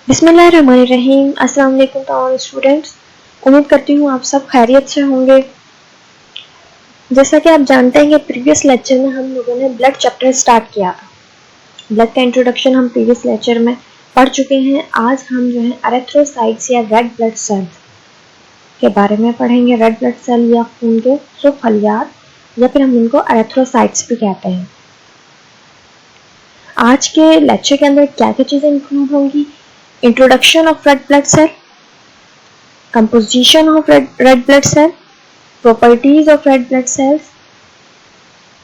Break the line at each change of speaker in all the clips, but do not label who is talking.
बिस्मिल्लाहिर्रहमानिर्रहीम। अस्सलाम वालेकुम तमाम स्टूडेंट्स। उम्मीद करती हूँ आप सब खैरियत से होंगे। जैसा कि आप जानते हैं कि प्रीवियस लेक्चर में हम लोगों ने ब्लड चैप्टर स्टार्ट किया था। ब्लड का इंट्रोडक्शन हम प्रीवियस लेक्चर में पढ़ चुके हैं। आज हम जो है एरिथ्रोसाइट्स या रेड ब्लड सेल्स के बारे में पढ़ेंगे। रेड ब्लड सेल या खून के सुर्ख खलियात, या फिर हम इनको एरिथ्रोसाइट्स भी कहते हैं। आज के लेक्चर के अंदर क्या क्या चीज़ें इंक्लूड होंगी? Introduction of red blood cell, composition of red blood cell, properties of red blood cells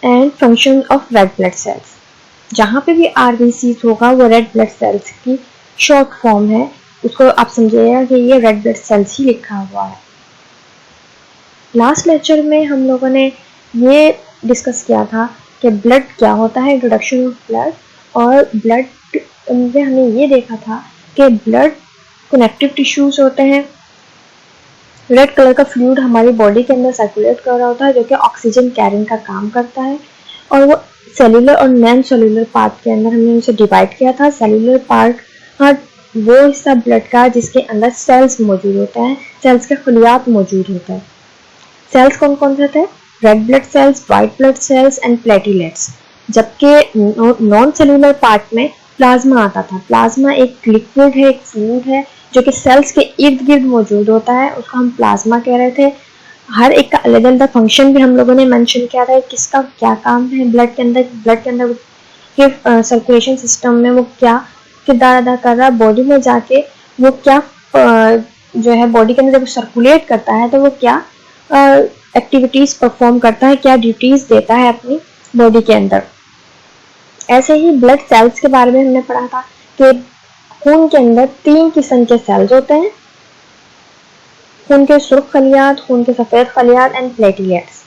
and function of red blood cells। जहाँ पे भी RBCs होगा वो रेड ब्लड सेल्स की शॉर्ट फॉर्म है, उसको आप समझिएगा कि ये रेड ब्लड सेल्स ही लिखा हुआ है। लास्ट लेक्चर में हम लोगों ने ये डिस्कस किया था कि ब्लड क्या होता है, इंट्रोडक्शन ऑफ ब्लड, और ब्लड में हमने ये देखा था कि ब्लड कनेक्टिव टिश्यूज होते हैं। रेड कलर का फ्लूइड हमारी बॉडी के अंदर सर्कुलेट कर रहा होता है, जो कि ऑक्सीजन कैरिंग का काम करता है। और वो सेलुलर और नॉन सेलुलर पार्ट के अंदर हमने उसे डिवाइड किया था। सेलुलर पार्ट वो हिस्सा ब्लड का जिसके अंदर सेल्स मौजूद होते हैं, सेल्स के खलियात मौजूद होते हैं। सेल्स कौन कौन से थे? Red blood sales, white blood cells and platelets. जबकि नॉन सेलुलर पार्ट में प्लाज्मा आता था। प्लाज्मा एक लिक्विड है, एक फ्लूइड है जो कि सेल्स के इर्द गिर्द मौजूद होता है, उसको हम प्लाज्मा कह रहे थे। हर एक का अलग अलग फंक्शन भी हम लोगों ने मेंशन किया था, किसका क्या काम है ब्लड के अंदर के सर्कुलेशन सिस्टम में वो क्या किरदार अदा कर रहा है, बॉडी में जाके वो क्या जो है बॉडी के अंदर जब सर्कुलेट करता है तो वो क्या एक्टिविटीज परफॉर्म करता है, क्या ड्यूटीज देता है अपनी बॉडी के अंदर। ऐसे ही ब्लड सेल्स के बारे में हमने पढ़ा था कि खून के अंदर 3 किस्म के सेल्स होते हैं, खून के सुर्ख खलियात, खून के सफेद खलियात एंड प्लेटलेट्स।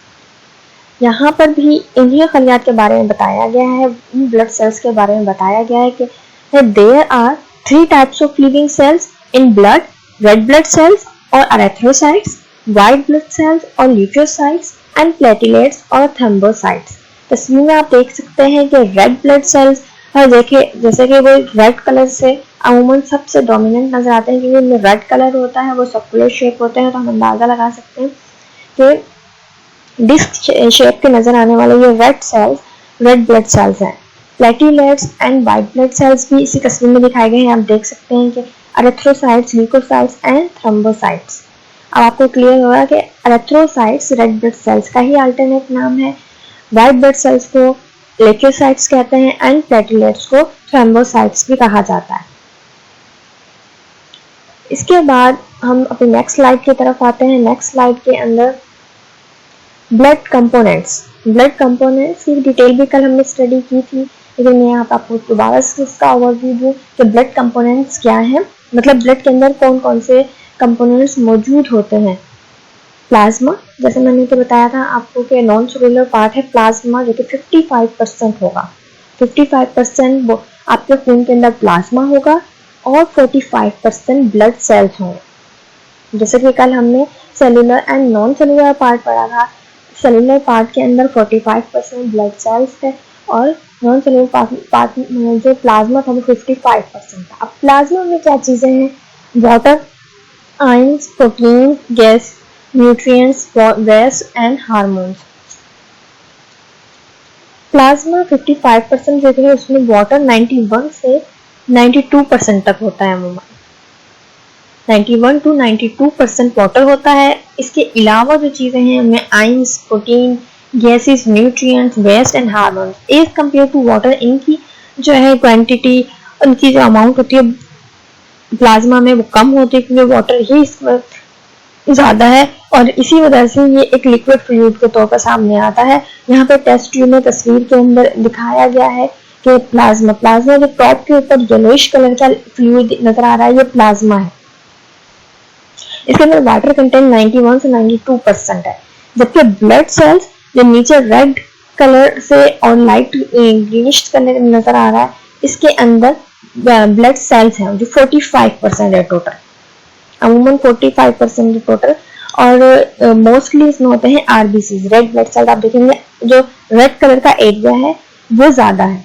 यहाँ पर भी इन्हीं खलियात के बारे में बताया गया है, इन ब्लड सेल्स के बारे में बताया गया है कि there are 3 types of living cells in blood: red blood cells और एरिथ्रोसाइट्स, व्हाइट ब्लड सेल्स और ल्यूकोसाइट्स एंड प्लेटलेट्स और थ्रोम्बोसाइट्स। तस्वीर में आप देख सकते हैं कि रेड ब्लड सेल्स देखिए जैसे कि वो रेड कलर से अमूमन सबसे डोमिनेंट नजर आते हैं, क्योंकि उनमें रेड कलर होता है, वो सर्कुलर शेप होते हैं, तो हम अंदाजा लगा सकते हैं कि डिस्क शेप के नजर आने वाले ये red cells red blood cells हैं। Platelets and white blood cells भी इसी तस्वीर में दिखाए गए हैं। आप देख सकते हैं कि एरिथ्रोसाइट्स, ल्यूकोसाइट्स एंड थ्रोम्बोसाइट्स। अब आपको क्लियर होगा कि एरिथ्रोसाइट्स रेड ब्लड सेल्स का ही अल्टरनेट नाम है, व्हाइट ब्लड सेल्स को ल्यूकोसाइट्स कहते हैं एंड प्लेटलेट्स को थ्रोम्बोसाइट्स भी कहा जाता है। इसके बाद हम अपनी नेक्स्ट स्लाइड की तरफ आते हैं। नेक्स्ट स्लाइड के अंदर ब्लड कंपोनेंट्स की डिटेल भी कल हमने स्टडी की थी, लेकिन मैं यहाँ पर आपको दोबारा से इसका ओवरव्यू दूँ कि ब्लड कंपोनेंट्स क्या हैं, मतलब ब्लड के अंदर कौन कौन से कंपोनेंट्स मौजूद होते हैं। प्लाज्मा, जैसे मैंने तो बताया था आपको कि नॉन सेलुलर पार्ट है प्लाज्मा, जो कि 55% होगा। 55% आपके खून के अंदर प्लाज्मा होगा और 45% ब्लड सेल्स होंगे। जैसे कि कल हमने cellular and non cellular part पढ़ा था। सेलुलर पार्ट के अंदर 45% ब्लड सेल्स थे और नॉन सेलुलर पार्ट में जो प्लाज्मा था वो 55% था। अब प्लाज्मा में क्या चीज़ें हैं? Water, ions, protein, gas, nutrients, gas and hormones. Plasma 55% देते हैं, उसमें वाटर 91 से 92% तक होता है। अमूमन 91 to 92% वाटर होता है। इसके अलावा जो चीज़ें हैं उनमें ions, protein, gases, nutrients, waste and hormones. As compare to water इनकी जो है क्वांटिटी, उनकी जो अमाउंट होती है प्लाज्मा में वो कम होती है, क्योंकि वाटर ही इस वक्त ज़्यादा है और इसी वजह से ये एक लिक्विड फ्लूइड के तौर पर सामने आता है। यहाँ पे टेस्ट ट्यूब में तस्वीर के अंदर दिखाया गया है कि प्लाज्मा जो टॉप के ऊपर येलोइश कलर का फ्लूइड नजर आ रहा है, ये प्लाज्मा है। इसके अंदर वाटर कंटेंट 91 से 92% है, जबकि ब्लड सेल्स जो नीचे रेड कलर से और लाइट ग्रीनिश कलर नजर आ रहा है, इसके अंदर ब्लड सेल्स हैं जो 45% है टोटल, अमूमन 45% टोटल। और मोस्टली इसमें होते हैं आरबीसी, रेड ब्लड सेल। आप देखेंगे जो रेड कलर का एरिया है वो ज्यादा है,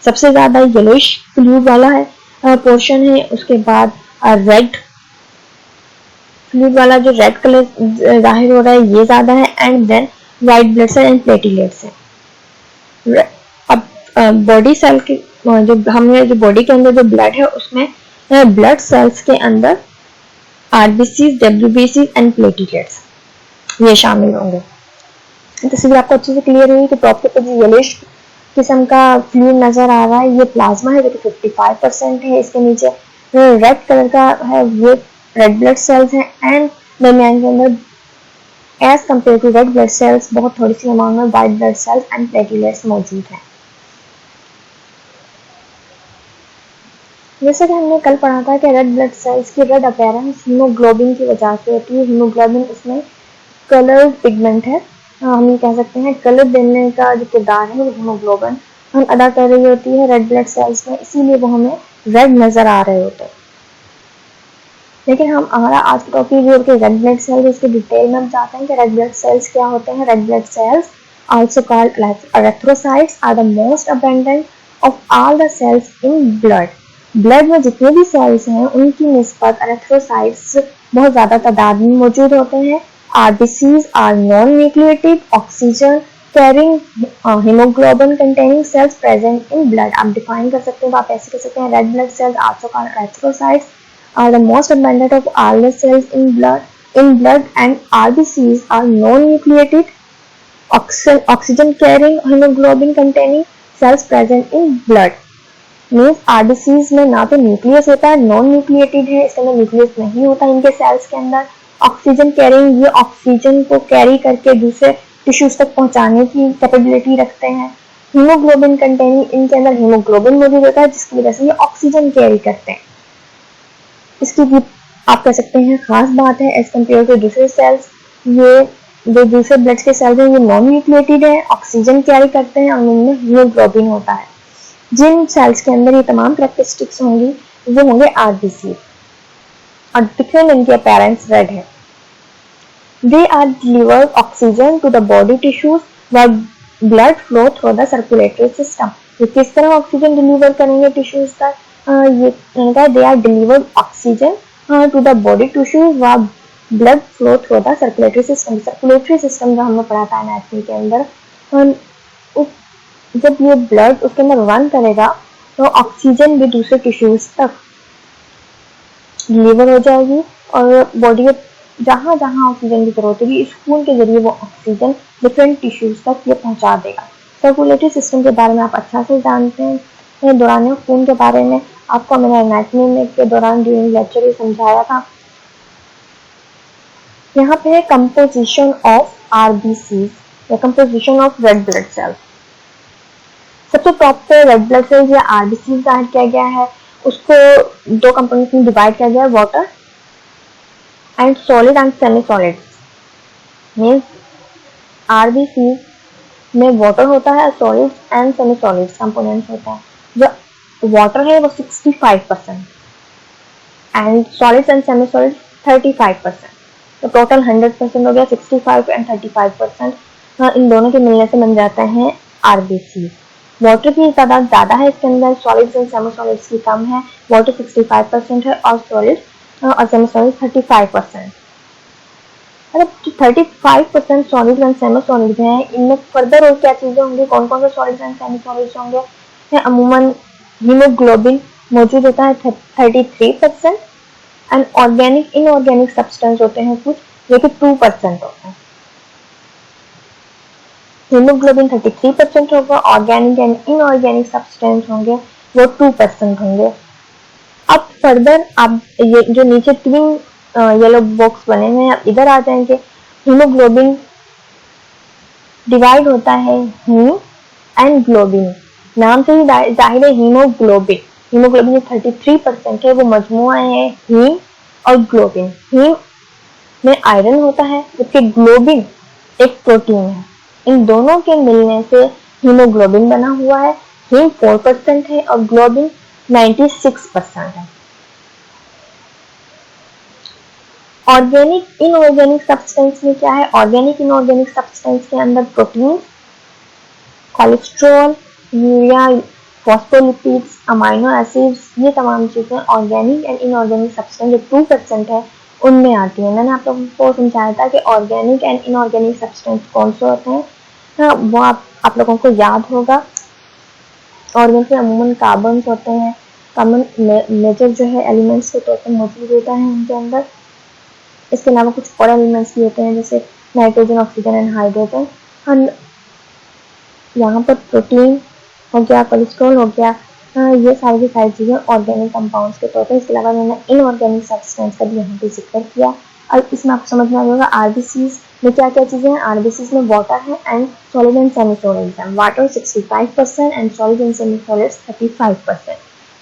सबसे ज्यादा येलोइश फ्लूइड वाला है पोर्शन है, उसके बाद रेड फ्लूइड वाला जो रेड कलर जाहिर हो रहा है ये ज्यादा है, and then white blood cell and platelets है। अब बॉडी सेल के जो हमने जो बॉडी के अंदर जो ब्लड है उसमें ब्लड सेल्स के अंदर आरबीसी, डब्ल्यूबीसी एंड प्लेटलेट्स ये शामिल होंगे। तस्वीर आपको अच्छे से क्लियर हुई कि टॉप के ऊपर जो येलोइश किस्म का फ्लूइड नजर आ रहा है ये प्लाज्मा है जो कि 55% है। इसके नीचे जो रेड कलर का है वो रेड ब्लड सेल्स हैं, एंड दरमियान के अंदर as compare to red blood cells बहुत थोड़ी सी अमाउंट में white blood cells and platelets मौजूद हैं। जैसे कि हमने कल पढ़ा था कि रेड ब्लड सेल्स की रेड अपीयरेंस हीमोग्लोबिन की वजह से होती है। हीमोग्लोबिन इसमें कलर पिगमेंट है, हम ये कह सकते हैं कलर देने का जो किरदार है वो हीमोग्लोबिन हम अदा कर रही होती है रेड ब्लड सेल्स में, इसीलिए वो हमें रेड नजर आ रहे होते हैं। लेकिन हम हमारा आज का टॉपिक जो कि रेड ब्लड सेल्स, इसके डिटेल में हम चाहते हैं कि रेड ब्लड सेल्स क्या होते हैं। Red blood sales also called erythrocytes are the most abundant of all the cells in blood। Blood में जितने भी सेल्स हैं उनकी निस्बत एरिथ्रोसाइट्स बहुत ज्यादा तादाद में मौजूद होते हैं। RBCs are non-nucleated oxygen carrying hemoglobin containing cells present in blood। आप डिफाइन कर सकते हैं तो आप ऐसे कह सकते हैं red blood sales also called erythrocytes are the most abundant of all the cells in blood and RBCs are non-nucleated oxygen carrying hemoglobin containing cells present in blood। Means RBCs में ना तो न्यूक्लियस होता है, non nucleated है, इसके अंदर nucleus नहीं होता इनके सेल्स के अंदर। ऑक्सीजन कैरिंग, ये ऑक्सीजन को कैरी करके दूसरे टिश्यूज तक पहुंचाने की कैपेबिलिटी रखते हैं। हीमोग्लोबिन कंटेनिंग, इनके अंदर हीमोग्लोबिन मौजूद होता है जिसकी वजह से ये ऑक्सीजन कैरी करते हैं। इसकी भी आप कह सकते हैं खास बात है एज कम्पेयर टू दूसरे सेल्स। ये जो दूसरे ब्लड के सेल्स हैं ये नॉन न्यूक्लिएटेड है, ऑक्सीजन कैरी करते हैं और उनमें हीमोग्लोबिन होता है। जिन सेल्स के अंदर ये तमाम कैरेक्टरिस्टिक्स होंगी वो होंगे आरबीसी, और दिखने इनकी अपीयरेंस रेड है। They are delivered oxygen to the body tissues while blood flow through the circulatory system. ये किस तरह ऑक्सीजन डिलीवर करेंगे टिश्यूज तक, ये they are delivered oxygen to the body tissues while blood flow through the circulatory system. Circulatory system जो हमने पढ़ा था एनाटॉमी के अंदर, जब ये ब्लड उसके अंदर रन करेगा तो ऑक्सीजन भी दूसरे टिश्यूज तक डिलीवर हो जाएगी और बॉडी जहां जहां ऑक्सीजन की जरूरत होगी इस खून के जरिए वो ऑक्सीजन डिफरेंट टिश्यूज तक ये पहुंचा देगा। सर्कुलेटरी सिस्टम के बारे में आप अच्छा से जानते हैं। दौरान खून के बारे में आपको मैंने एनाटॉमी में के दौरान ड्यूरिंग लेक्चर ये समझाया था। यहाँ पे है कंपोजिशन ऑफ आरबीसी या composition of red blood sales. सबसे टॉप पे रेड ब्लड सेल्स या आरबीसी जाहिर किया गया है, उसको दो कंपोनेंट्स में डिवाइड किया गया है, water and solid and semi solid. Means RBC में वाटर होता है, solid and semi solid components होते हैं। जो वाटर है वो 65% and solid and semi solid 35%, तो टोटल 100% हो गया। 65 एंड 35% इन दोनों के मिलने से बन जाता है आरबीसी। वाटर की तादाद ज्यादा है इसके अंदर, सॉलिड्स एंड सेमी सॉलिड्स की कम है। वाटर 65% है और सॉलिड और सेमी सॉलिड 35%। मतलब 35% सॉलिड एंड सेमी सॉलिड हैं, इनमें फर्दर और क्या चीजें होंगी, कौन कौन से सॉलिड एंड सेमी सॉलिड्स होंगे। अमूमन हीमोग्लोबिन मौजूद होता है 33% एंड ऑर्गेनिक इनऑर्गेनिक सब्सटेंस होते हैं कुछ जो कि 2% होते हैं। हीमोग्लोबिन 33% होगा, ऑर्गेनिक एंड इनऑर्गेनिक सब्सटेंस होंगे वो 2% होंगे। अब फर्दर आप ये जो नीचे 3 येलो बॉक्स बने हुए हैं इधर आ जाएंगे। हीमोग्लोबिन डिवाइड होता है हीम एंड ग्लोबिन, नाम से ही जाहिर है हीमोग्लोबिन। हीमोग्लोबिन जो 33% है वो मजमुआ है हीम और ग्लोबिन। हीम में आयरन होता है जबकि ग्लोबिन एक प्रोटीन है। इन दोनों के मिलने से हीमोग्लोबिन बना हुआ है। हीम 4% है और ग्लोबिन 96% है। ऑर्गेनिक इनऑर्गेनिक सब्सटेंस में क्या है, ऑर्गेनिक इनऑर्गेनिक सब्सटेंस के अंदर protein, cholesterol, urea, phospholipids, amino acids, ये तमाम चीज़ें ऑर्गेनिक एंड इनऑर्गेनिक सब्सटेंस जो 2% है उनमें आती है। मैंने आप लोगों को समझाया था कि ऑर्गेनिक एंड इनऑर्गेनिक सब्सटेंस कौन से होते हैं, हाँ वो आप लोगों को याद होगा। ऑर्गेनिक में अमूमन कार्बन होते हैं, कार्बन मेजर जो है एलिमेंट्स के तौर पर मौजूद होता है उनके अंदर। इसके अलावा कुछ और एलिमेंट्स भी होते हैं जैसे नाइट्रोजन, ऑक्सीजन एंड हाइड्रोजन। हम यहाँ पर प्रोटीन हो गया, कोलेस्ट्रॉल हो गया, ये सारी की सारी चीज़ें ऑर्गेनिक कंपाउंड्स के तौर पर। इसके अलावा मैंने इनऑर्गेनिक सब्सटेंस का भी यहाँ पे जिक्र किया। और इसमें आपको समझ में आ जाएगा आरबीसीज में क्या क्या चीज़ें हैं। आरबीसीज में वाटर है and solid and semi solids हैं। Water 65% and solid and semi solids 35%।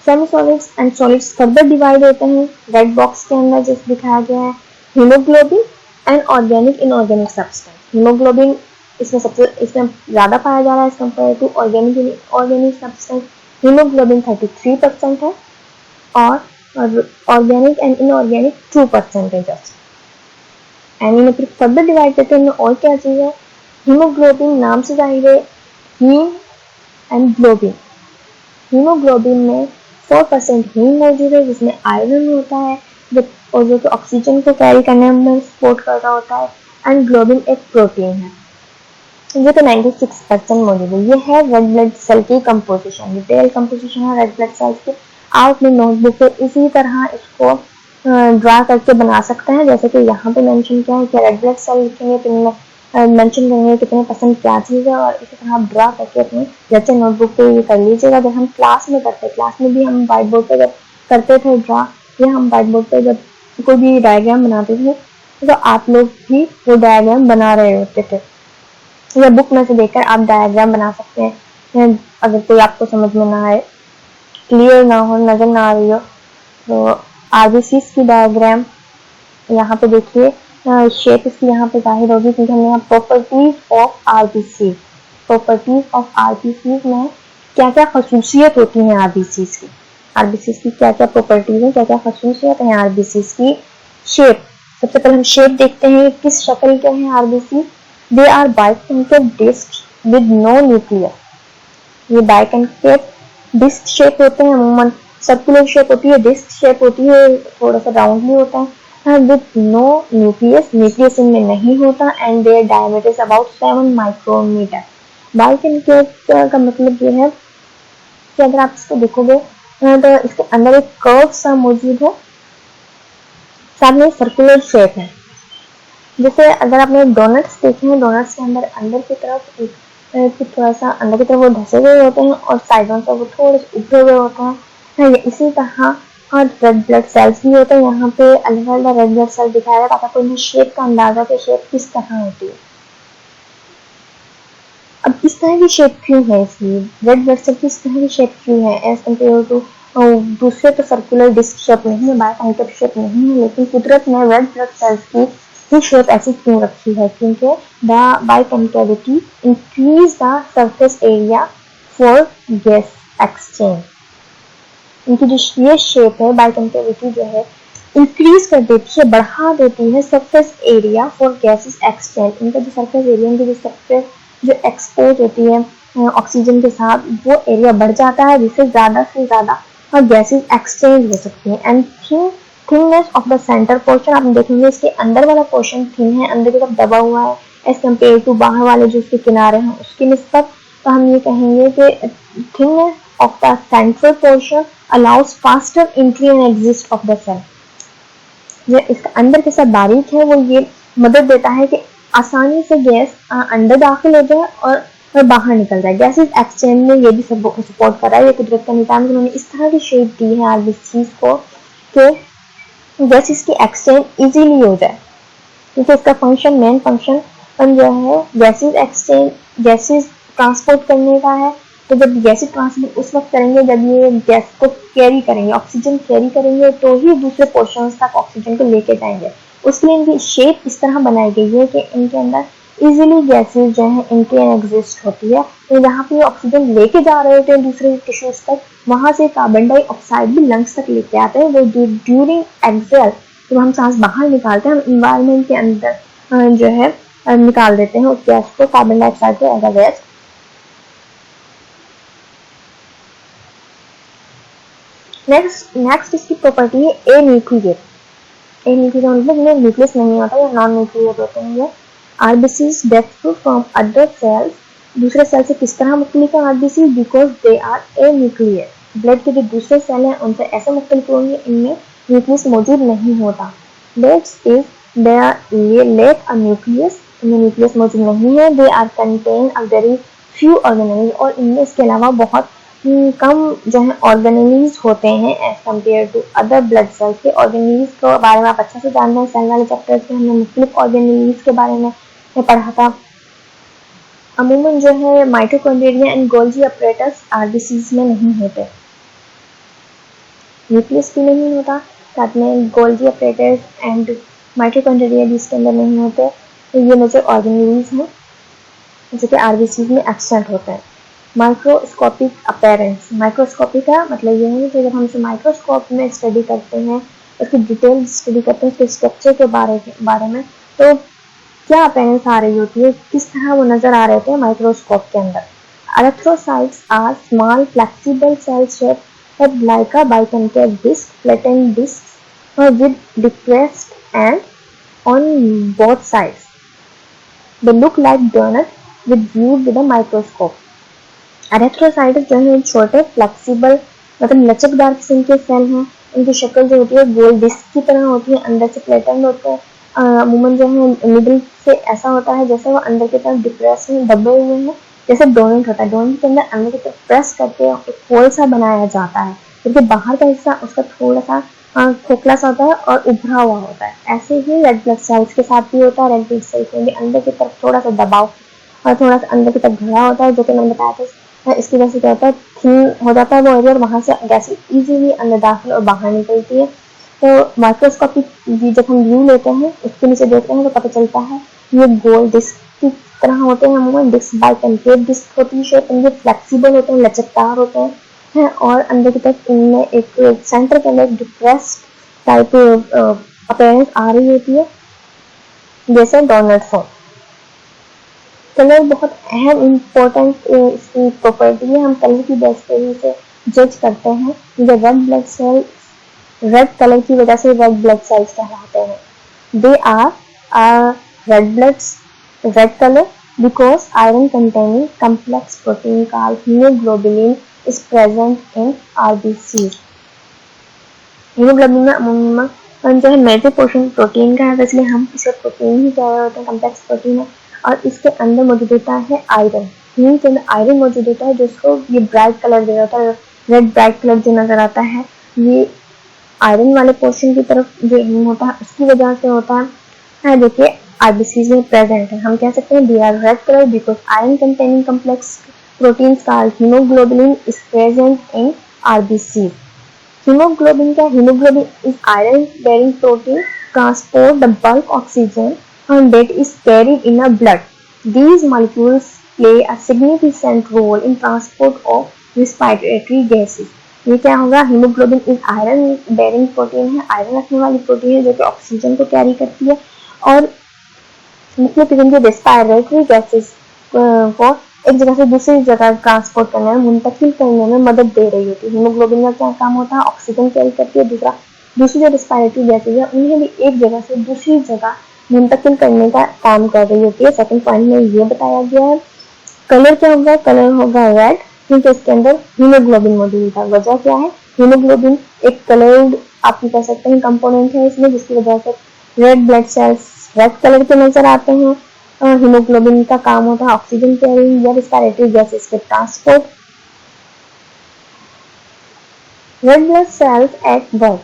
Semi solids and solids further divide होते हैं रेड बॉक्स के अंदर जैसे दिखाया गया है। Haemoglobin and organic inorganic substance. Haemoglobin इसमें ज़्यादा पाया जा रहा है as compare to organic inorganic substance. Haemoglobin 33% है और ऑर्गेनिक एंड इनऑर्गेनिक 2% है जस्ट। एंड इन्हें फिर फर्दर डिवाइड करते हैं और क्या चीज़ है। हीमोग्लोबिन नाम से जाहिर है, हीम एंड ग्लोबिन। हीमोग्लोबिन में 4% हीम मौजूद है जिसमें आयरन होता है और जो कि ऑक्सीजन को कैरी करने में सपोर्ट कर रहा होता है। एंड ग्लोबिन एक प्रोटीन है, ये तो 96% मौजूद है। ये है रेड ब्लड सेल की कंपोजिशन, डिटेल कंपोजिशन है रेड ब्लड सेल्स की। आप अपनी नोटबुक पे इसी तरह इसको ड्रा करके बना सकते हैं। जैसे कि यहाँ पे मेंशन किया है कि रेड ब्लड सेल लिखेंगे तो इनमें मेंशन करेंगे कितने परसेंट क्या चीज़ है और इसी तरह आप ड्रा करके अपने जैसे नोटबुक पे ये कर लीजिएगा। जब हम क्लास में करते, क्लास में भी हम व्हाइट बोर्ड पे जब करते थे ड्रा, या हम व्हाइट बोर्ड पे जब कोई भी डायग्राम बनाते थे तो आप लोग भी वो डायग्राम बना रहे होते थे। या बुक में से देखकर आप डायग्राम बना सकते हैं। अगर कोई आपको समझ में ना आए, क्लियर ना हो, नजर ना आ रही हो, तो आरबीसी की डायग्राम यहाँ पे देखिए, शेप इसकी यहाँ पे जाहिर होगी क्योंकि हमने यहाँ properties of RBC, properties of RBC में क्या क्या खसूसियत होती हैं आरबीसी की, आरबीसी की क्या क्या प्रॉपर्टीज हैं, क्या क्या खसूसियत हैं आरबीसी की। शेप, सबसे पहले हम शेप देखते हैं किस शक्ल के हैं RBC. They are biconcave discs with no nucleus. ये biconcave disc shape होते हैं, अमूमन सर्कुलर शेप होती है, डिस्क शेप होती है, थोड़ा सा राउंडली होता है। With no nucleus, nucleus इनमें नहीं होता and their diameter is about 7 micrometer. Biconcave का मतलब ये है कि अगर आप इसको देखोगे तो इसके अंदर एक कर्व सा मौजूद है, साथ में सर्कुलर शेप है। जैसे अगर आपने डोनट्स देखे हैं, डोनट्स के अंदर की तरफ एक थोड़ा सा अंदर की तरफ वो धसे हुए होते हैं और साइडों से वो थोड़े से उभरे हुए होते हैं। इसी तरह रेड ब्लड सेल्स भी होते हैं। यहाँ पे अलग अलग रेड ब्लड सेल दिखाया है ताकि आपको शेप का अंदाजा कि शेप किस तरह होती है। अब इस तरह की शेप क्यों है इसकी, रेड ब्लड सेल की इस तरह की शेप क्यों है एज कम्पेयर टू दूसरे तो सर्कुलर डिस्क शेप नहीं है, बाइकॉन्केव शेप नहीं है, लेकिन कुदरत ने रेड ब्लड सेल्स की ये शेप ऐसी क्यों रखी है? क्योंकि the biconcavity increase the surface area for gas exchange. इनकी जो ये शेप है बाइकॉन्केविटी जो है इंक्रीज कर देती है, बढ़ा देती है surface area for gases exchange. इनका जो सरफेस एरिया, इनकी जो सरफेस जो एक्सपोज होती है ऑक्सीजन के साथ, वो एरिया बढ़ जाता है जिससे ज़्यादा से ज़्यादा और गैसेस एक्सचेंज हो सकती हैं। And thinness of the centre portion, आप देखेंगे इसके अंदर वाला पोर्शन थिन है, अंदर की तरफ दबा हुआ है एज कम्पेयर टू बाहर वाले जो इसके किनारे हैं उसकी निस्बत। तो हम ये कहेंगे कि thinness of the central portion allows faster entry and exit of the cell. जो इसका अंदर के साथ बारीक है वो ये मदद देता है कि आसानी से गैस अंदर दाखिल हो जाए और बाहर निकल जाए। गैसेस एक्सचेंज में ये भी सपोर्ट कर रहा है। ये कुदरत का निजाम, उन्होंने इस तरह की शेप दी है आरबीसीज को कि गैसेस की एक्सचेंज इजीली हो जाए, क्योंकि इसका फंक्शन, मेन फंक्शन जो है गैसेस एक्सचेंज, गैसेस ट्रांसपोर्ट करने का है। तो जब गैसेस ट्रांसपोर्ट उस वक्त करेंगे जब ये गैस को कैरी करेंगे, ऑक्सीजन कैरी करेंगे, तो ही दूसरे पोर्शंस तक ऑक्सीजन को लेके जाएंगे। उसके लिए इनकी शेप इस तरह बनाई गई है कि इनके अंदर इजीली गैसेस जो है इनके एग्जिस्ट होती है। तो जहाँ पे ऑक्सीजन लेके जा रहे होते हैं दूसरे टिश्यूज तक, वहां से कार्बन डाइऑक्साइड भी लंग्स तक लेके आते हैं। वो ड्यूरिंग एक्सेल जब हम सांस बाहर निकालते हैं, हम इन्वायरमेंट के अंदर जो है निकाल देते हैं उस गैस को, कार्बन डाइऑक्साइड को एज अ गैस। नेक्स्ट इसकी प्रॉपर्टी है ए न्यूक्लियर। ए न्यूक्लियर मतलब इनमें न्यूक्लियस नहीं होता या नॉन न्यूक्लियर होते हैं ये। RBCs differ from other cells, दूसरे सेल से किस तरह मुख्तलिफ है RBCs? Because they are anuclear. Blood के जो दूसरे सेल हैं उनसे ऐसे मुख्तलिफ होंगे इनमें न्यूक्लियस मौजूद नहीं होता। That's is they are lack a nucleus, इनमें न्यूक्लियस मौजूद नहीं है। They are contain a very few organelle, और इनमें इसके अलावा बहुत कम जो है ऑर्गेनेल्स होते हैं as compare to other blood cells के। ऑर्गेनेल्स के बारे में आप अच्छे से जानते हैं, सेल वाले चैप्टर में हमने मुख्तलिफ ऑर्गेनेल्स के बारे में पढ़ा था। अमूमन जो है mitochondria and Golgi apparatus RBCs में नहीं होते, न्यूक्लियस भी नहीं होता, साथ में गोल्गी अपरेटस एंड माइटोकॉन्ड्रिया भी इसके अंदर नहीं होते। तो ये मेजर ऑर्गेनेल्स हैं जो कि आरबीसीज में एब्सेंट होते हैं। माइक्रोस्कोपिक अपीयरेंस, माइक्रोस्कोपिक का मतलब ये है कि जब हम इसे माइक्रोस्कोप में स्टडी करते हैं, उसकी डिटेल स्टडी करते हैं, उसके स्ट्रक्चर के बारे में, तो क्या अपीयरेंस आ रही होती है, किस तरह वो नजर आ रहे थे माइक्रोस्कोप के अंदर। Erythrocytes are small flexible cell shape like a biconcave disc, flattened disc with depressed end on both sides, they look like donut with view with a microscope. Erythrocytes जो है छोटे फ्लेक्सिबल मतलब लचकदार किस्म के सेल हैं, उनकी शक्ल जो होती है गोल डिस्क की तरह होती है, अंदर से फ्लैटेंड होते हैं। अमूमन जो है मिडिल से ऐसा होता है जैसे वो अंदर की तरफ डिप्रेस में दबे हुए हैं, जैसे डोनट होता है। डोनट के अंदर अंदर की तरफ प्रेस करके एक होल सा बनाया जाता है, क्योंकि बाहर का हिस्सा उसका थोड़ा सा खोखला सा होता है और उभरा हुआ होता है। ऐसे ही रेड ब्लड सेल्स के साथ भी होता है, रेड ब्लड सेल्स में भी अंदर की तरफ थोड़ा सा दबाव और थोड़ा सा अंदर की तरफ भरा होता है, जो कि मैंने बताया था। इसकी वजह से क्या होता है, थिन हो जाता है वो एरिया और वहां से गैस इजीली अंदर दाखिल और बाहर निकलती है। तो माइक्रोस्कोपिक जब हम व्यू लेते हैं उसके नीचे देखते हैं तो पता चलता है ये गोल डिस्क की तरह होते हैं। अमूमन डिस्क बाइकॉन्केव डिस्क होती है, शेप इनके फ्लेक्सिबल होते हैं, लचकदार होते हैं और अंदर की तरफ इनमें एक सेंटर के अंदर एक डिप्रेस्ड टाइप अपीयरेंस आ रही होती है जैसे डोनट फॉर्म। कलर बहुत अहम इम्पोर्टेंट इसकी प्रॉपर्टी है, हम कलर की बेसिस से जज करते हैं। जो red blood cell red colour की वजह से रेड ब्लड सेल्स कहलाते हैं। They are red colour because iron containing complex protein called haemoglobin is present in RBC. Haemoglobin में अमूमन जो है मेजर पोर्शन प्रोटीन का है, इसलिए हम इसे प्रोटीन ही कह रहे होते हैं, कम्प्लेक्स प्रोटीन है। और इसके अंदर मौजूद होता है आयरन, हीम के अंदर आयरन मौजूद होता है जिसको ये ब्राइट कलर दे होता है। रेड ब्राइट कलर जो नजर आता है ये आयरन वाले पोर्शन की तरफ जो हीम होता है उसकी वजह से होता है, जो कि आरबीसी में प्रेजेंट है। हम कह सकते हैं they are red colour because iron containing complex proteins called haemoglobin is present in RBC. Haemoglobin is iron bearing protein transport the bulk oxygen and that is carried in a blood. These molecules play a significant role in transport of respiratory gases. ये क्या होगा, haemoglobin is iron bearing protein है, iron रखने वाली protein है जो कि oxygen को कैरी करती है और मुख्तलिफ किस्म के रेस्पिरेटरी गैसेस को एक जगह से दूसरी जगह ट्रांसपोर्ट करने में मुंतकिल करने में मदद दे रही होती है। हीमोग्लोबिन का क्या काम होता है, ऑक्सीजन कैरी करती है, दूसरी जो रेस्पिरेटरी गैसेस है उन्हें भी एक जगह से दूसरी जगह मुंतकिल करने का काम कर रही होती है। सेकंड पॉइंट में ये बताया गया है। कलर क्या होगा, कलर होगा रेड, क्योंकि इसके अंदर हीमोग्लोबिन मौजूद है। वजह क्या है, हीमोग्लोबिन एक कलर्ड आप कह सकते हैं कंपोनेंट है इसमें, जिसकी वजह से red blood cells red colour के नजर आते हैं। और हीमोग्लोबिन का काम होता है ऑक्सीजन कैरिंग या रेस्पिरेटरी गैसेस के transport. Red blood sales at work,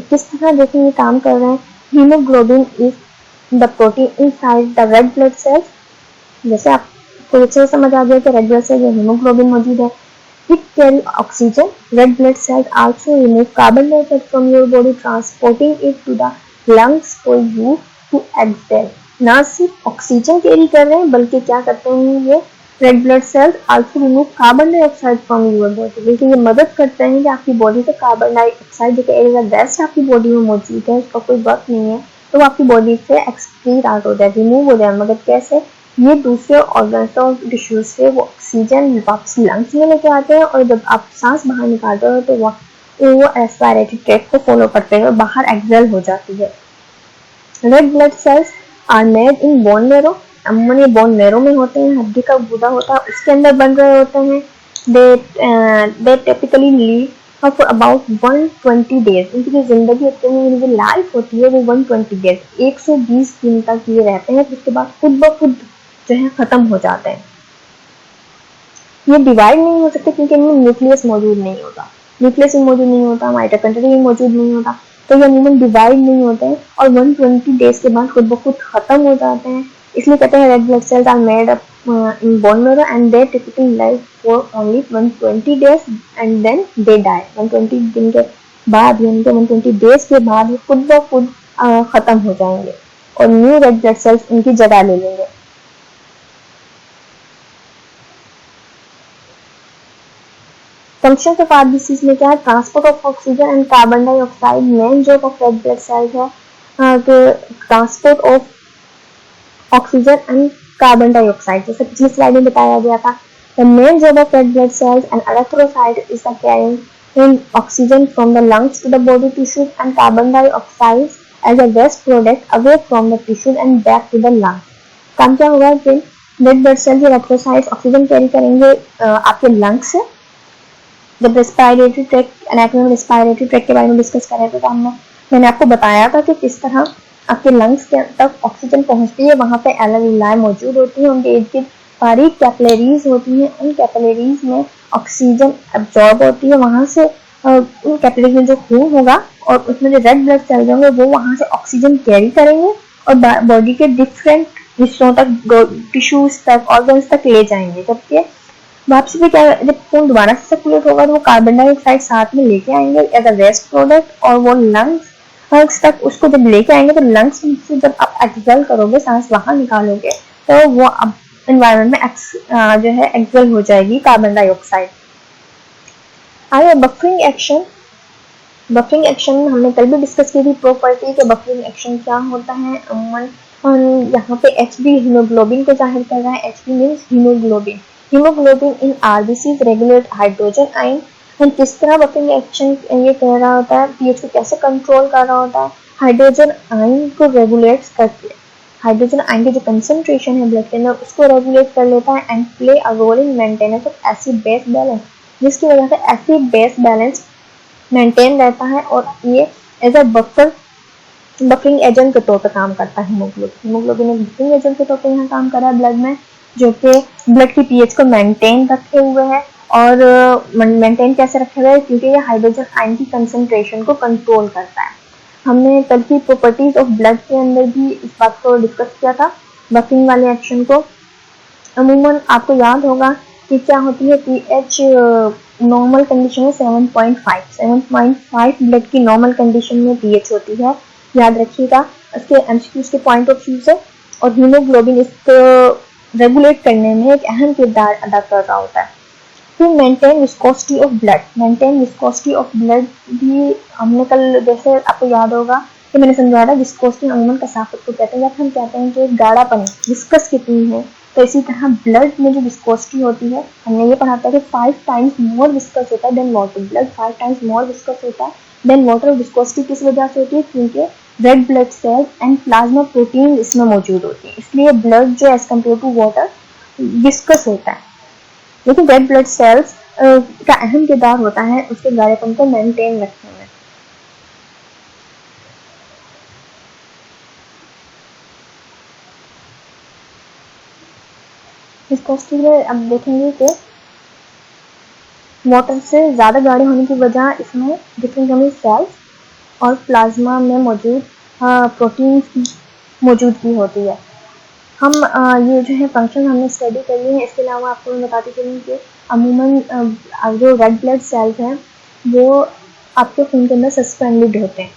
किस तरह देखें ये काम कर रहे हैं। Haemoglobin is the protein inside the red blood cells, जैसे आपको अच्छे से समझ आ गया कि रेड ब्लड सेल में हीमोग्लोबिन मौजूद है। It carry oxygen. Red blood cells also remove carbon dioxide from your body, transporting it to the lungs for you to exhale. ना सिर्फ ऑक्सीजन कैरी कर रहे हैं बल्कि क्या करते हैं ये red blood sales also remove carbon dioxide from your body, लेकिन ये मदद करते हैं कि आपकी बॉडी से कार्बन डाइऑक्साइड जो कि गैस आपकी बॉडी में मौजूद है उसका कोई वर्क नहीं है तो आपकी बॉडी से एक्सक्रीट आउट हो जाए, रिमूव हो जाए। मगर कैसे, ये दूसरे ऑर्गन्स और टिश्यूज से वो ऑक्सीजन वापस लंग्स में लेके आते हैं और जब आप सांस बाहर निकालते हो तो वो वो एस्पायरेटरी ट्रैक को फॉलो करते हुए बाहर एक्सेल हो जाती है। Red blood cells are made in bone marrow, अमूमन ये बोन मेरो में होते हैं, हड्डी का गुदा होता है उसके अंदर बन रहे होते हैं। दे typically leave for about 120 days, इनकी जो जिंदगी होती है, इनकी जो लाइफ होती है वो 120 डेज 120 दिन तक ये रहते हैं, फिर उसके बाद खुद ब खुद जो है खत्म हो जाते हैं। ये डिवाइड नहीं हो सकते क्योंकि इनमें न्यूक्लियस मौजूद नहीं होता, न्यूक्लियस मौजूद नहीं होता, माइटोकॉन्ड्रिया मौजूद नहीं होता, तो ये अमूमन डिवाइड नहीं होते हैं और 120 डेज के बाद खुद ब खुद खत्म हो जाते हैं। इसलिए कहते हैं red blood cells are made up in bone marrow and they typically live for only 120 days and then they die. 120 दिन के बाद यानी कि 120 डेज के बाद ये खुद ब खुद खत्म हो जाएंगे और न्यू रेड ब्लड सेल्स इनकी जगह ले लेंगे। फंक्शन ऑफ आरबीसीज में क्या है, transport of oxygen and carbon dioxide. Main job of red blood cells है transport of oxygen and carbon dioxide, जैसे पिछली स्लाइड में बताया गया था। The main job of red blood cells and erythrocyte is the carrying in oxygen from the lungs to the body tissues and carbon dioxide as a waste product away from the tissue and back to the lungs। काम क्या होगा कि red blood sales erythrocytes oxygen carry करेंगे आपके lungs से। जब respiratory tract, anatomy में respiratory tract के बारे में डिस्कस कर रहे थे तो मैंने आपको बताया था कि किस तरह आपके लंग्स के तक ऑक्सीजन पहुंचती है। वहां पे एल्वेओलाई मौजूद होती है, उनके इर्द गिर्द बारीक कैपिलरीज होती हैं, उन कैपिलरीज में ऑक्सीजन एब्जॉर्ब होती है, वहां से उन कैपिलरीज में जो खून होगा और उसमें जो रेड ब्लड सेल्स होंगे वो वहां से ऑक्सीजन कैरी करेंगे और बॉडी के डिफरेंट हिस्सों तक, टिश्यूज तक, ऑर्गन्स तक ले जाएंगे। जबकि वापसी पे क्या, जब खून दोबारा से सर्कुलेट होगा तो वो कार्बन डाइऑक्साइड साथ में लेके आएंगे एज अ वेस्ट प्रोडक्ट और वो लंग्स तक उसको जब लेके आएंगे तो लंग्स से जब आप एक्सहेल करोगे, सांस बाहर निकालोगे तो वो एनवायरनमेंट में जो है एक्सहेल हो जाएगी कार्बन डाइऑक्साइड। आगे बफरिंग एक्शन। बफरिंग एक्शन हमने कल भी डिस्कस की थी प्रॉपर्टी के बफरिंग एक्शन क्या होता है। यहाँ पे HB हीमोग्लोबिन को जाहिर कर रहा है। HB means haemoglobin. Haemoglobin in RBC regulate hydrogen ion. हम किस तरह बफरिंग एक्शन ये कर रहा होता है, पीएच को कैसे कंट्रोल कर रहा होता है, हाइड्रोजन आयन को रेगुलेट करके, हाइड्रोजन आयन की जो कंसंट्रेशन है ब्लड के अंदर उसको रेगुलेट कर लेता है and play a role in maintenance of acid base balance, जिसकी वजह से एसिड बेस बैलेंस मेंटेन रहता है और ये एज अ बफरिंग एजेंट के तौर पर काम करता है। हीमोग्लोबिन एक बफरिंग एजेंट के तौर पर यहाँ काम कर रहा है ब्लड में, जो कि ब्लड की पीएच को मेंटेन रखे हुए है। और मेंटेन कैसे रखे हुए है, क्योंकि ये हाइड्रोजन आयन की कंसंट्रेशन को कंट्रोल करता है। हमने कल की प्रॉपर्टीज ऑफ ब्लड के अंदर भी इस बात को डिस्कस किया था, बफरिंग वाले एक्शन को। अमूमन आपको याद होगा कि क्या होती है, पीएच नॉर्मल कंडीशन में 7.5 ब्लड की नॉर्मल कंडीशन में पीएच होती है, याद रखिएगा उसके एमसीक्यूज के पॉइंट ऑफ व्यू से। और हीमोग्लोबिन इसको रेगुलेट करने में एक अहम किरदार अदा कर रहा होता है। फिर maintain viscosity of blood. Maintain viscosity of blood भी हमने कल, जैसे आपको याद होगा कि मैंने समझाया था, विस्कोसिटी अमूमन कसाफत को कहते हैं, जब हम कहते हैं कि गाढ़ापन विस्कस कितनी है, तो इसी तरह ब्लड में जो विस्कोसिटी होती है, हमने ये पढ़ा था कि 5 टाइम्स मोर विस्कस होता है than water. Blood 5 times more viscous होता है देन वाटर। विस्कोसिटी किस वजह से होती है, क्योंकि red blood cells and plasma protein इसमें मौजूद होती है, इसलिए ब्लड जो as compare to water viscous होता है। लेकिन रेड ब्लड सेल्स का अहम किरदार होता है उसके गाढ़ेपन को मेंटेन रखने में। विस्कोसिटी में अब देखेंगे कि वाटर से ज़्यादा गाढ़े होने की वजह इसमें डिफरेंट सेल्स और प्लाज्मा में मौजूद प्रोटीन की मौजूदगी होती है। हम ये जो है फंक्शन हमने स्टडी करी है। इसके अलावा आपको मैं बताती चलूँ कि अमूमन जो रेड ब्लड सेल्स हैं वो आपके खून के अंदर सस्पेंडेड होते हैं,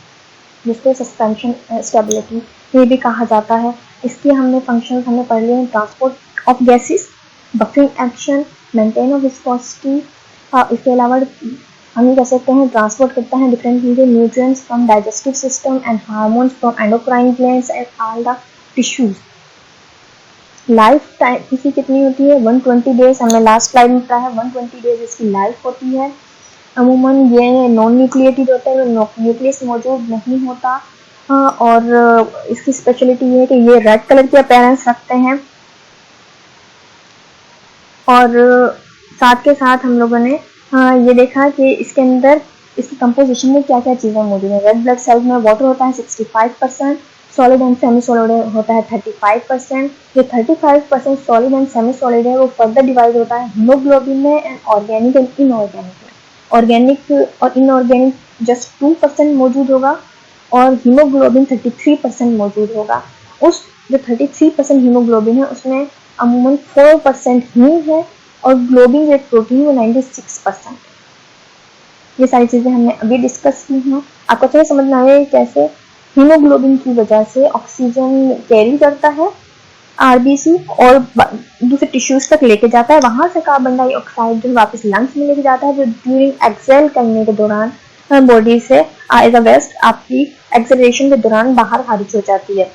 जिसको सस्पेंशन स्टेबिलिटी ये भी कहा जाता है। इसके हमने फंक्शन हमने पढ़ लिए हैं, transport of gases, buffering action, maintain of viscosity. इसके अलावा हम ये कह सकते हैं ट्रांसपोर्ट करता है different nutrients from digestive system and hormones from endocrine glands and all the tissues. Life time इसकी कितनी होती है, 120 डेज। हमने लास्ट स्लाइड में बताया है 120 डेज इसकी लाइफ होती है। अमूमन ये नॉन न्यूक्लिएटेड होते हैं, न्यूक्लियस मौजूद नहीं होता। और इसकी स्पेशलिटी ये है कि ये रेड कलर की अपीयरेंस रखते हैं। और साथ के साथ हम लोगों ने ये देखा कि इसके अंदर इसकी कंपोजिशन में क्या क्या चीज़ें मौजूद हैं। रेड ब्लड सेल्स में वाटर होता है 65%, सॉलिड एंड सेमी सॉलिड होता है 35%। जो 35% सॉलिड एंड सेमी सॉलिड है वो फर्दर डिवाइड होता है हीमोग्लोबिन में एंड ऑर्गेनिक एंड इनऑर्गेनिक में। ऑर्गेनिक और इनऑर्गेनिक जस्ट 2% मौजूद होगा और हीमोग्लोबिन 33% मौजूद होगा। उस जो 33% हीमोग्लोबिन है उसमें अमूमन 4% हीम है और ग्लोबिन वेट प्रोटीन वो 96%। ये सारी चीज़ें हमने अभी डिस्कस की हैं। आपको अच्छे से समझ में आया कैसे हीमोग्लोबिन की वजह से ऑक्सीजन कैरी करता है आरबीसी और दूसरे टिश्यूज तक लेके जाता है। वहां से कार्बन डाइऑक्साइड जो वापस लंग्स में लेके जाता है, जो ड्यूरिंग एक्सेल करने के दौरान बॉडी से एज अ वेस्ट आपकी एक्सेलरेशन के दौरान बाहर खारिज हो जाती है।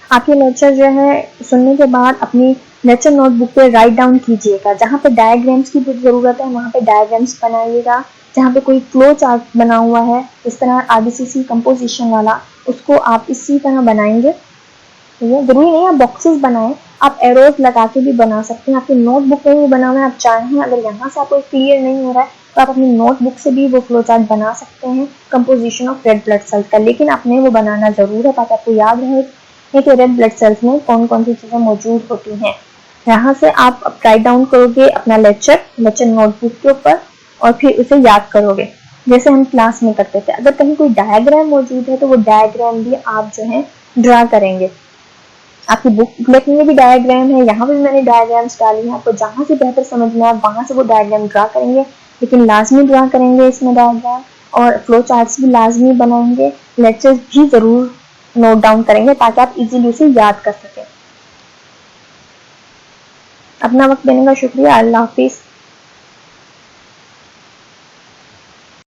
आप ये लेक्चर जो है सुनने के बाद अपनी लेक्चर नोटबुक पे राइट डाउन कीजिएगा। जहाँ पे डायग्राम्स की ज़रूरत है वहाँ पे डायग्राम्स बनाइएगा। जहाँ पे कोई फ्लो चार्ट बना हुआ है इस तरह आरबीसीसी कंपोजिशन वाला, उसको आप इसी तरह बनाएंगे। ठीक है, जरूरी नहीं आप बॉक्सेस बनाएं, आप एरोज लगा के भी बना सकते हैं। आपकी नोटबुक में भी बना हुआ है, आप चाहें अगर यहाँ से आपको क्लियर नहीं हो रहा है तो आप अपनी नोटबुक से भी वो फ्लो चार्ट बना सकते हैं composition of red blood sales का। लेकिन आपने वो बनाना जरूर है ताकि आपको याद रहे कि रेड ब्लड सेल्स में कौन कौन सी चीज़ें मौजूद होती हैं। यहाँ से आप राइट डाउन करोगे अपना लेक्चर नोटबुक के ऊपर और फिर उसे याद करोगे जैसे हम क्लास में करते थे। अगर कहीं कोई डायग्राम मौजूद है तो वो डायग्राम भी आप जो है ड्रा करेंगे। आपकी बुक में भी डायग्राम है, यहाँ पे भी मैंने डायग्राम्स डाली हैं। आपको जहाँ से बेहतर समझ में आए वहाँ से वो डायग्राम ड्रा करेंगे, लेकिन लाजमी ड्रा करेंगे इसमें डायग्राम, और फ्लो चार्ट्स भी लाजमी बनाएंगे। लेक्चर्स भी ज़रूर नोट डाउन करेंगे ताकि आप इजीली उसे याद कर सकें। अपना वक्त देने का शुक्रिया। अल्लाह हाफिज़।